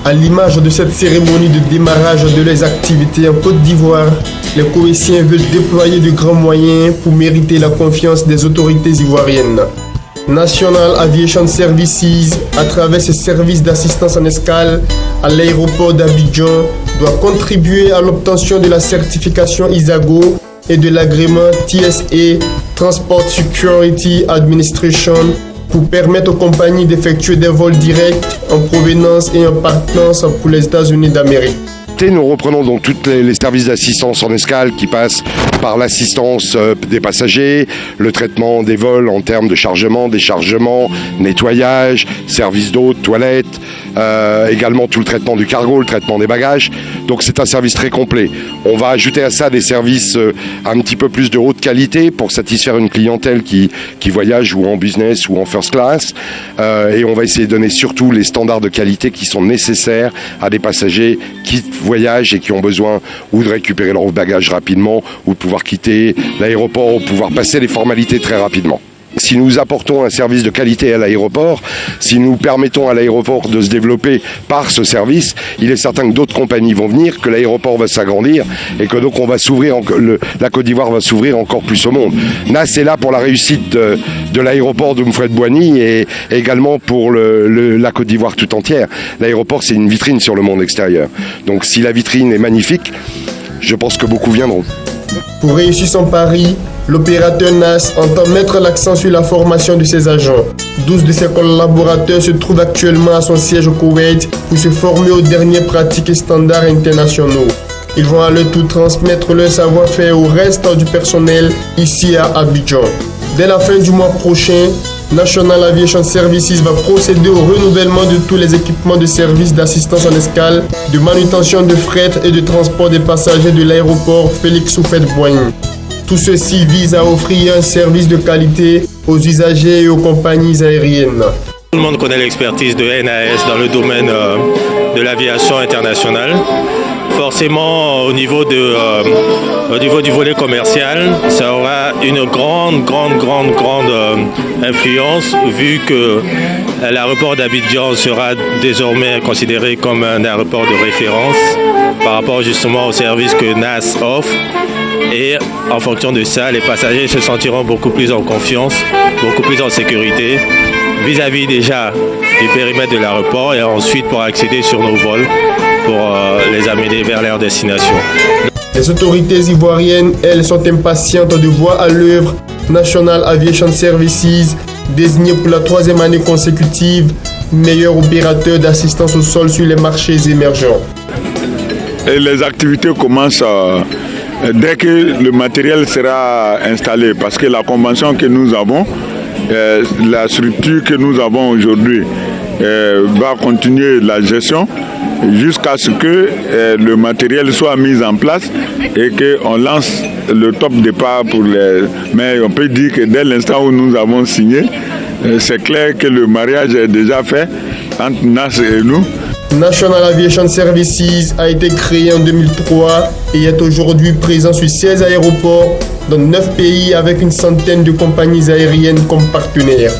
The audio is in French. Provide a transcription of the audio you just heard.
À l'image de cette cérémonie de démarrage de leurs activités en Côte d'Ivoire, les Koweïtiens veulent déployer de grands moyens pour mériter la confiance des autorités ivoiriennes. National Aviation Services, à travers ses services d'assistance en escale à l'aéroport d'Abidjan, doit contribuer à l'obtention de la certification ISAGO et de l'agrément TSA, Transport Security Administration, pour permettre aux compagnies d'effectuer des vols directs en provenance et en partance pour les États-Unis d'Amérique. Nous reprenons donc tous les services d'assistance en escale qui passent par l'assistance des passagers, le traitement des vols en termes de chargement, déchargement, nettoyage, service d'eau, toilettes, également tout le traitement du cargo, le traitement des bagages. Donc c'est un service très complet. On va ajouter à ça des services un petit peu plus de haute qualité pour satisfaire une clientèle qui voyage ou en business ou en first class. Et on va essayer de donner surtout les standards de qualité qui sont nécessaires à des passagers qui voyagent et qui ont besoin ou de récupérer leur bagage rapidement ou de pouvoir quitter l'aéroport ou pouvoir passer les formalités très rapidement. Si nous apportons un service de qualité à l'aéroport, si nous permettons à l'aéroport de se développer par ce service, il est certain que d'autres compagnies vont venir, que l'aéroport va s'agrandir et que donc on va s'ouvrir, la Côte d'Ivoire va s'ouvrir encore plus au monde. NAS est là pour la réussite de l'aéroport de Mfouet-Boigny et également pour la Côte d'Ivoire tout entière. L'aéroport, c'est une vitrine sur le monde extérieur. Donc si la vitrine est magnifique, je pense que beaucoup viendront. Pour réussir son pari, l'opérateur NAS entend mettre l'accent sur la formation de ses agents. 12 de ses collaborateurs se trouvent actuellement à son siège au Koweït pour se former aux dernières pratiques et standards internationaux. Ils vont à leur tour transmettre leur savoir-faire au reste du personnel ici à Abidjan. Dès la fin du mois prochain, National Aviation Services va procéder au renouvellement de tous les équipements de services d'assistance en escale, de manutention de fret et de transport des passagers de l'aéroport Félix Houphouët-Boigny. Tout ceci vise à offrir un service de qualité aux usagers et aux compagnies aériennes. Tout le monde connaît l'expertise de NAS dans le domaine de l'aviation internationale. Forcément, au niveau du volet commercial, ça aura une grande influence vu que l'aéroport d'Abidjan sera désormais considéré comme un aéroport de référence par rapport justement au service que NAS offre. Et en fonction de ça, les passagers se sentiront beaucoup plus en confiance, beaucoup plus en sécurité vis-à-vis déjà du périmètre de l'aéroport et ensuite pour accéder sur nos vols pour les amener vers leur destination. Les autorités ivoiriennes, elles, sont impatientes de voir à l'œuvre National Aviation Services, désigné pour la 3e année consécutive meilleur opérateur d'assistance au sol sur les marchés émergents. Et les activités commencent dès que le matériel sera installé, parce que la convention que nous avons, la structure que nous avons aujourd'hui va continuer la gestion jusqu'à ce que le matériel soit mis en place et qu'on lance le top départ pour les... Mais on peut dire que dès l'instant où nous avons signé, c'est clair que le mariage est déjà fait entre NAS et nous. National Aviation Services a été créé en 2003 et est aujourd'hui présent sur 16 aéroports dans 9 pays avec une centaine de compagnies aériennes comme partenaires.